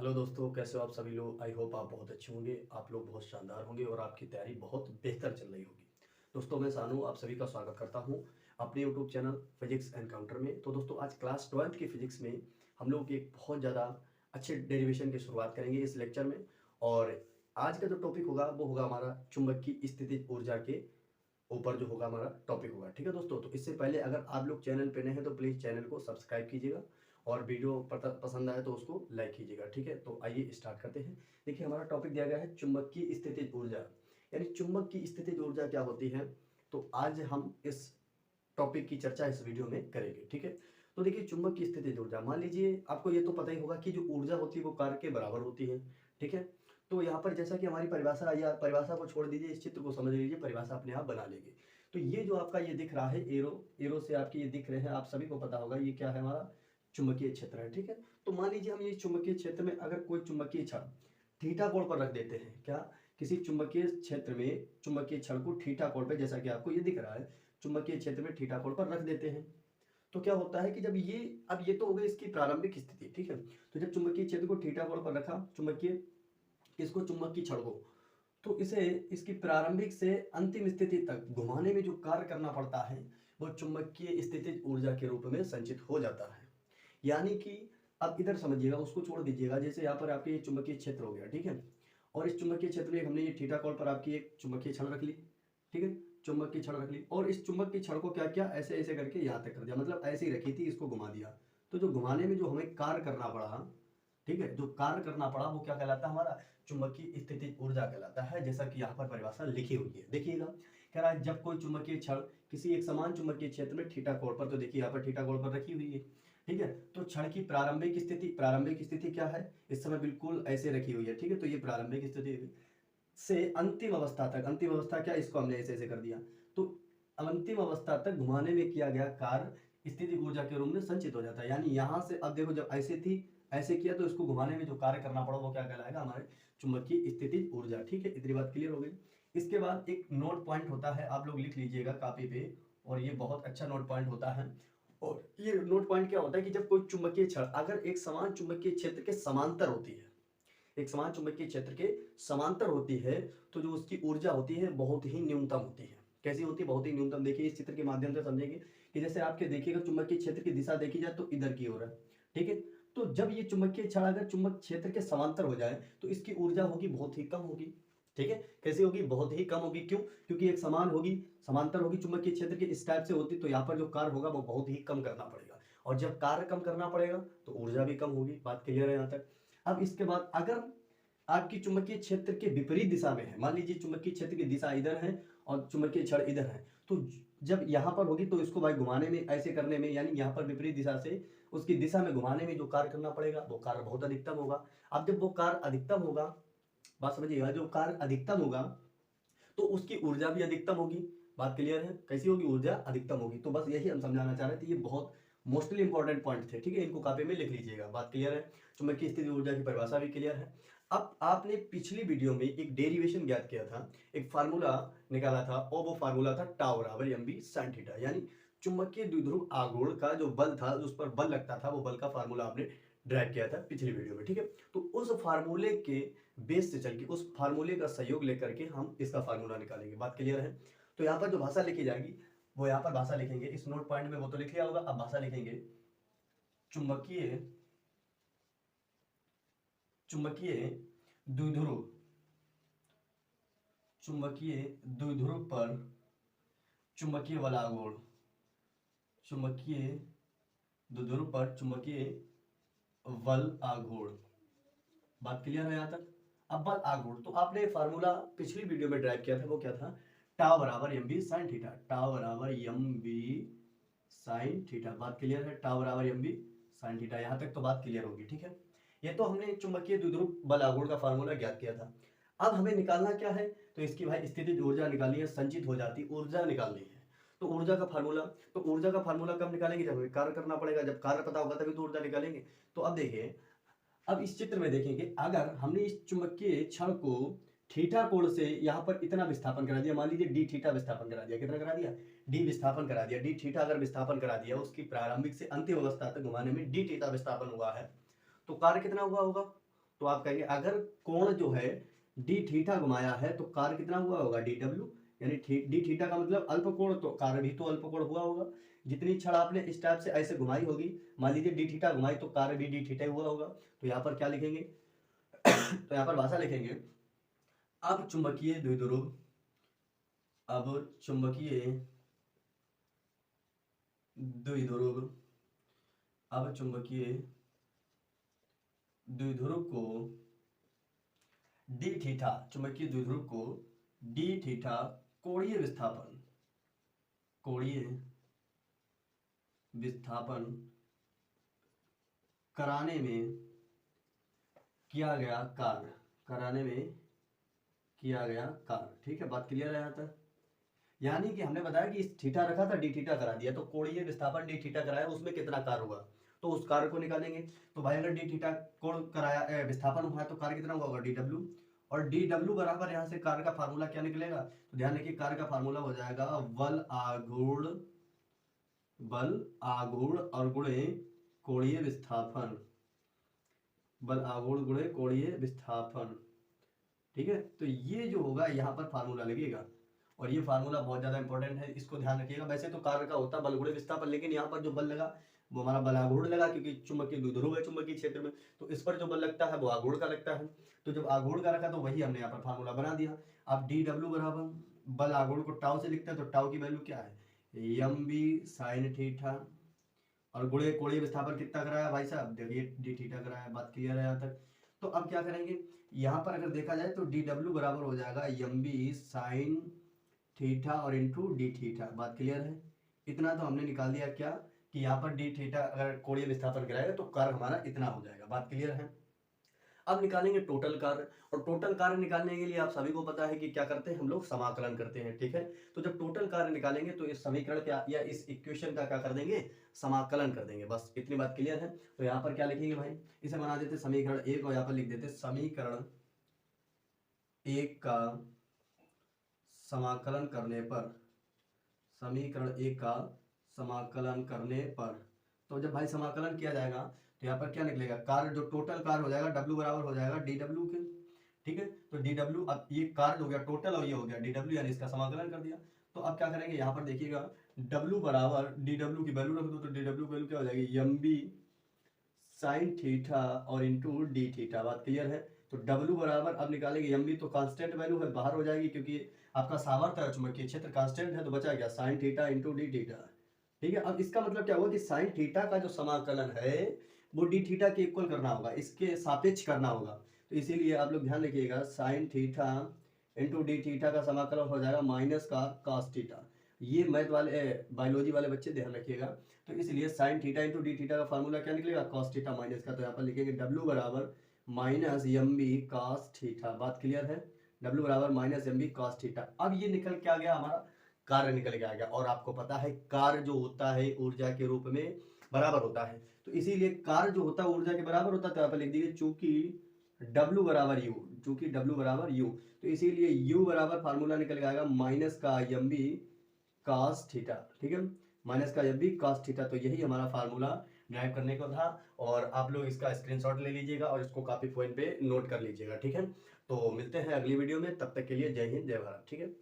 Hello दोस्तों, कैसे हो आप सभी लोग। आई होप आप बहुत अच्छे होंगे, आप लोग बहुत शानदार होंगे और आपकी तैयारी बहुत बेहतर चल रही होगी। दोस्तों, मैं सानू आप सभी का स्वागत करता हूं अपने यूट्यूब चैनल फिजिक्स एनकाउंटर में। तो दोस्तों, आज क्लास 12th की फिजिक्स में हम लोग एक बहुत ज़्यादा अच्छे डेरिवेशन की शुरुआत करेंगे इस लेक्चर में। और आज का जो टॉपिक होगा वो होगा हमारा चुंबक की स्थितिज ऊर्जा के ऊपर जो होगा हमारा टॉपिक होगा। ठीक है दोस्तों, तो इससे पहले अगर आप लोग चैनल पे नए हैं तो प्लीज़ चैनल को सब्सक्राइब कीजिएगा और वीडियो पसंद आए तो उसको लाइक कीजिएगा। ठीक है, तो आइए स्टार्ट करते हैं। देखिए, हमारा टॉपिक दिया गया है चुंबक की स्थितिज ऊर्जा, यानी चुंबक की स्थितिज ऊर्जा क्या होती है। तो आज हम इस टॉपिक की चर्चा इस वीडियो में करेंगे। ठीक है, तो देखिए, चुंबक की स्थितिज ऊर्जा, मान लीजिए आपको ये तो पता ही होगा कि जो ऊर्जा होती है वो कार्य के बराबर होती है। ठीक है, तो यहाँ पर जैसा कि हमारी परिभाषा, या परिभाषा को छोड़ दीजिए, इस चित्र को समझ लीजिए, परिभाषा अपने आप बना लेंगे। तो ये जो आपका ये दिख रहा है एरो से आपके ये दिख रहे हैं, आप सभी को पता होगा ये क्या है, हमारा चुंबकीय क्षेत्र है। ठीक है, तो मान लीजिए हम ये चुंबकीय क्षेत्र में अगर कोई चुंबकीय क्षण थीटा कोण पर रख देते हैं, क्या किसी चुंबकीय क्षेत्र में चुंबकीय क्षण को थीटा कोण पे, जैसा कि आपको ये दिख रहा है, चुंबकीय क्षेत्र में थीटा कोण पर रख देते हैं, तो क्या होता है कि जब ये, अब ये तो हो गई इसकी प्रारंभिक स्थिति। ठीक है, तो जब चुंबकीय क्षेत्र को थीटा कोण पर रखा, चुंबकीय इसको चुंबक की छड़ को, तो इसे इसकी प्रारंभिक से अंतिम स्थिति तक घुमाने में जो कार्य करना पड़ता है वो चुंबकीय स्थितिज ऊर्जा के रूप में संचित हो जाता है। यानी कि अब इधर समझिएगा, उसको छोड़ दीजिएगा। जैसे यहाँ पर आपके ये चुंबकीय क्षेत्र हो गया, ठीक है, और इस चुंबकीय क्षेत्र में हमने ये थीटा कोण पर आपकी एक चुंबकीय छड़ रख ली। ठीक है, चुंबक की छड़ रख ली और इस चुंबक की छड़ को क्या किया, ऐसे ऐसे करके यहाँ तक कर दिया, मतलब ऐसे ही रखी थी, इसको घुमा दिया। तो जो घुमाने में जो हमें कार्य करना पड़ा, ठीक है, जो कार्य करना पड़ा वो क्या कहलाता है, हमारा चुंबकीय स्थितिज ऊर्जा कहलाता है, जैसा कि यहाँ पर परिभाषा लिखी हुई है। देखिएगा, कह रहा है जब कोई चुंबकीय छड़ किसी एक समान चुंबकीय क्षेत्र में थीटा कोण पर, तो देखिए यहाँ पर थीटा कोण पर रखी हुई है। ठीक है, तो क्षण की प्रारंभिक स्थिति क्या है, इस समय बिल्कुल ऐसे रखी हुई है। ठीक है, तो ये प्रारंभिक स्थिति से अंतिम अवस्था तक, अंतिम अवस्था क्या, इसको हमने ऐसे ऐसे कर दिया, तो अंतिम अवस्था तक घुमाने में किया गया कार्य स्थिति ऊर्जा के रूप में संचित हो जाता है। यानी यहाँ से अब देखो, जब ऐसे थी, ऐसे किया, तो इसको घुमाने में जो कार्य करना पड़ा वो क्या कहलाएगा, हमारे चुंबकीय स्थितिज ऊर्जा। ठीक है, इतनी बात क्लियर हो गई। इसके बाद एक नोट पॉइंट होता है, आप लोग लिख लीजिएगा कॉपी पे, और ये बहुत अच्छा नोट पॉइंट होता है। और ये नोट पॉइंट क्या होता है कि जब कोई चुंबकीय छड़ अगर एक समान चुंबकीय क्षेत्र के समांतर होती है, एक समान चुंबकीय क्षेत्र के समांतर होती है, तो जो उसकी ऊर्जा होती है बहुत ही न्यूनतम होती है। कैसी होती है, बहुत ही न्यूनतम। देखिए, इस चित्र के माध्यम से समझेंगे कि जैसे आपके देखिएगा चुंबकीय क्षेत्र की दिशा देखी जाए तो इधर की ओर है। ठीक है, तो जब ये चुंबकीय क्षण अगर चुंबक क्षेत्र के समांतर हो जाए तो इसकी ऊर्जा होगी बहुत ही कम होगी। ठीक है, कैसी होगी, बहुत ही कम होगी। क्यों, क्योंकि एक समान होगी, समांतर होगी चुंबकीय क्षेत्र के, इस टाइप से होती, तो यहाँ पर जो कार्य होगा वो बहुत ही कम करना पड़ेगा, और जब कार्य कम करना पड़ेगा तो ऊर्जा भी कम होगी। बात क्लियर है यहाँ तक। अब इसके बाद अगर आपकी चुंबकीय क्षेत्र के विपरीत दिशा में है, मान लीजिए चुंबकीय क्षेत्र की दिशा इधर है और चुंबकीय छड़ इधर है, तो जब यहाँ पर होगी तो इसको भाई घुमाने में, ऐसे करने में, यानी यहाँ पर विपरीत दिशा से उसकी दिशा में घुमाने में जो कार्य करना पड़ेगा वो कार्य बहुत अधिकतम होगा। अब जब वो कार्य अधिकतम होगा, बात समझिएगा, जो कार्य अधिकतम होगा तो उसकी ऊर्जा भी अधिकतम होगी। बात क्लियर है, कैसी होगी, ऊर्जा अधिकतम होगी। तो बस यही हम समझाना चाह रहे थे, ये बहुत मोस्टली इंपॉर्टेंट पॉइंट थे। ठीक है, इनको कॉपी में लिख लीजिएगा। बात क्लियर है, चुंबकीय स्थिति ऊर्जा की परिभाषा भी क्लियर है। अब आपने पिछली वीडियो में एक डेरिवेशन ज्ञात किया था, एक फार्मूला निकाला था, और वो फार्मूला था टाउ बराबर एम बी साइन थीटा, यानी चुंबकीय द्विध्रुव आघूर्ण का जो बल था, उस पर बल लगता था, वो बल का फार्मूला आपने ड्राइव किया था पिछली वीडियो में। ठीक है, तो उस फार्मूले के बेस से चल के, उस फार्मूले का सहयोग लेकर के हम इसका फार्मूला निकालेंगे। बात क्लियर है। तो यहाँ पर जो भाषा लिखी जाएगी वो यहाँ पर भाषा लिखेंगे, इस नोट पॉइंट में वो तो लिख लिया होगा, अब भाषा लिखेंगे चुंबकीय चुंबकीय द्विध्रुव चुंबकीय द्विध्रुव पर चुंबकीय बल आघूर्ण, चुंबकीय द्विध्रुव पर चुंबकीय बल आघूर्ण। बात क्लियर है यहाँ तक। अब बल आघूर्ण, तो आपने फार्मूला पिछली वीडियो में ड्राइव किया था, वो क्या था, टाउ बराबर m b sine theta, tau बराबर एम बी साइन थीटा। बात क्लियर है, टाउ बराबर एम बी साइन थीटा। यहाँ तक तो बात क्लियर होगी। ठीक है, ये तो हमने चुंबकीय द्विध्रुव बल आघूर्ण का फार्मूला ज्ञात किया था। अब हमें निकालना क्या है, तो इसकी भाई स्थितिज ऊर्जा निकालनी है, संचित हो जाती ऊर्जा निकालनी है। तो ऊर्जा का फार्मूला, तो ऊर्जा का फार्मूला कब निकालेंगे, जब हमें कार्य करना पड़ेगा, जब कार्य पता होगा तभी तो ऊर्जा निकालेंगे। तो अब देखिए, अब इस चित्र में देखेंगे, अगर हमने इस चुंबकीय क्षण को थीटा कोण से यहाँ पर इतना विस्थापन करा दिया, मान लीजिए डी थीटा विस्थापन करा दिया, कितना करा दिया, डी विस्थापन करा दिया, डी थीटा अगर विस्थापन करा दिया, उसकी प्रारंभिक से अंतिम अवस्था तक घुमाने में डी थीटा विस्थापन हुआ है, तो कार्य कितना हुआ होगा, तो आप कहेंगे अगर कोण जो है डी थीटा घुमाया है तो कार्य कितना हुआ होगा, डी डब्ल्यू, यानी डी थीटा का मतलब अल्प कोण, तो कार्य भी तो अल्प कोण हुआ होगा। जितनी क्षण आपने इस टाइप से ऐसे घुमाई होगी, मान लीजिए डी थीटा घुमाई तो कार्य भी डी थीटा हुआ होगा। तो यहाँ पर क्या लिखेंगे तो यहाँ पर भाषा लिखेंगे, अब चुंबकीय द्विध्रुव, अब चुंबकीय द्विध्रुव, अब चुंबकीय द्विध्रुव को डी थीटा, चुंबकीय द्विध्रुव को डी थीटा कोणीय विस्थापन, कोणीय विस्थापन कराने में किया गया कार्य, कराने में किया गया कार्य। ठीक है, बात क्लियर है यहाँ तक। यानी कि हमने बताया कि इस थीटा रखा था, डी थीटा करा दिया, तो कोणीय विस्थापन डी थीटा कराया, उसमें कितना कार्य हुआ तो उस कार्य को निकालेंगे। तो भाई अगर डी थीटा कोण कराया, विस्थापन हुआ है तो कार्य कितना हुआ होगा, डी डब्ल्यू। और डी डब्ल्यू बराबर यहाँ से कार्य का फार्मूला क्या निकलेगा, तो ध्यान रखिए कार्य का फार्मूला हो जाएगा बल आघूर्ण और गुणे कोणीय विस्थापन, बल आघूर्ण गुणे कोणीय विस्थापन। ठीक है, तो ये जो होगा यहाँ पर फार्मूला लगेगा, और ये फार्मूला बहुत ज्यादा इंपॉर्टेंट है, इसको ध्यान रखिएगा। वैसे तो कार्य का होता बल गुणे विस्थापन, लेकिन यहाँ पर जो बल लगा वो हमारा बल आघूर्ण लगा, क्योंकि चुंबकीय द्विध्रुव है चुंबकीय क्षेत्र में, तो इस पर जो बल लगता है वो आघूर्ण का लगता है। तो जब आघूर्ण का रखा तो वही हमने यहाँ पर फार्मूला बना दिया। अब डी डब्ल्यू बराबर बल आघूर्ण को टाउ से लिखते हैं, तो टाउ की वैल्यू क्या है, एम बी साइन थीटा, और गुणे कोणीय विस्थापन कितना कराया भाई साहब, देखिए डी थीटा कराया। बात क्लियर है यहाँ तक। तो अब क्या करेंगे, यहाँ पर अगर देखा जाए तो डी डब्ल्यू बराबर हो जाएगा एम बी साइन थीटा और इंटू डी थीटा। बात क्लियर है, इतना तो हमने निकाल दिया क्या कि यहाँ पर डी थीटा अगर कोणीय विस्थापन कराएगा तो कार्य हमारा इतना हो जाएगा। बात क्लियर है। अब निकालेंगे टोटल कार्य, और टोटल कार्य निकालने के लिए आप सभी को पता है कि क्या करते हैं हम लोग, समाकलन करते हैं। ठीक है, तो जब टोटल कार्य निकालेंगे तो इस समीकरण का या इस इक्वेशन का क्या कर देंगे, समाकलन कर देंगे। बस इतनी बात क्लियर है। तो यहाँ पर क्या लिखेंगे भाई, इसे बना देते समीकरण एक, और यहाँ पर लिख देते समीकरण एक का समाकलन करने पर, समीकरण एक का समाकलन करने पर, तो जब भाई समाकलन किया जाएगा तो यहाँ पर क्या निकलेगा, कार्य जो टोटल कार्य हो जाएगा डब्ल्यू बराबर हो जाएगा डी डब्ल्यू के। ठीक है, तो डी डब्ल्यू, अब ये कार्य हो गया टोटल और ये हो गया डी डब्ल्यू, यानी इसका समाकलन कर दिया। तो अब क्या करेंगे, यहाँ पर देखिएगा डब्ल्यू बराबर डी डब्ल्यू की वैल्यू रख दो, तो डी डब्ल्यू वैल्यू क्या हो जाएगी, एम बी साइन थीटा और इंटू डी थीटा। बात क्लियर है। तो डब्ल्यू बराबर अब निकालेंगे, एम बी तो कांस्टेंट वैल्यू है, बाहर हो जाएगी क्योंकि आपका सामर्थ्य चुंबकीय क्षेत्र कांस्टेंट है, तो बचा गया sine theta into D theta. ठीक है, अब इसका मतलब क्या हुआ कि साइन थीटा का जो समाकलन है वो डी थीटा के इक्वल करना होगा, इसके सापेक्ष करना होगा। तो इसीलिए आप लोग ध्यान रखिएगा sine theta into D theta का समाकलन हो जाएगा माइनस का कॉस थीटा। ये मैथ वाले बायोलॉजी वाले बच्चे ध्यान रखिएगा। तो इसलिए sine theta into D theta का फार्मूला क्या निकलेगा, कॉस थीटा माइनस का, तो यहाँ पर लिखेंगे डब्ल्यू बराबर minus m b cos theta. बात क्लियर है, डब्ल्यू बराबर minus m b cos theta. अब ये निकल के आ गया हमारा कार्य निकल के आ गया, और आपको पता है कार्य जो होता है ऊर्जा के रूप में बराबर होता है, तो इसीलिए कार्य जो होता है ऊर्जा के बराबर होता है। तो यहाँ पर लिख दीजिए चूंकि W बराबर U, चूंकि W बराबर U, तो इसीलिए U बराबर फार्मूला निकल के आएगा माइनस का एम बी कॉस थीटा। ठीक है, माइनस का एम बी कॉस थीटा। तो यही हमारा फार्मूला ड्राइव करने को था, और आप लोग इसका स्क्रीनशॉट ले लीजिएगा और इसको कॉपी पॉइंट पे नोट कर लीजिएगा। ठीक है, तो मिलते हैं अगली वीडियो में, तब तक के लिए जय हिंद जय भारत। ठीक है।